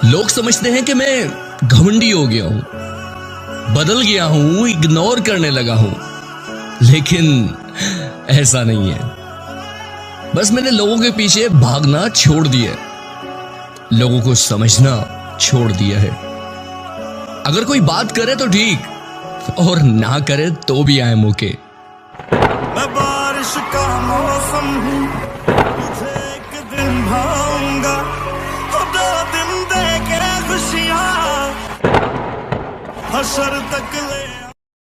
लोग समझते हैं कि मैं घमंडी हो गया हूं, बदल गया हूं, इग्नोर करने लगा हूं, लेकिन ऐसा नहीं है। बस मैंने लोगों के पीछे भागना छोड़ दिया, लोगों को समझना छोड़ दिया है। अगर कोई बात करे तो ठीक, और ना करे तो भी आई एम ओके। मैं बारिश का मौसम हूँ, तुझे एक दिन भाऊंगा, तो 2 दिन दे के खुशियाँ हशर तक ले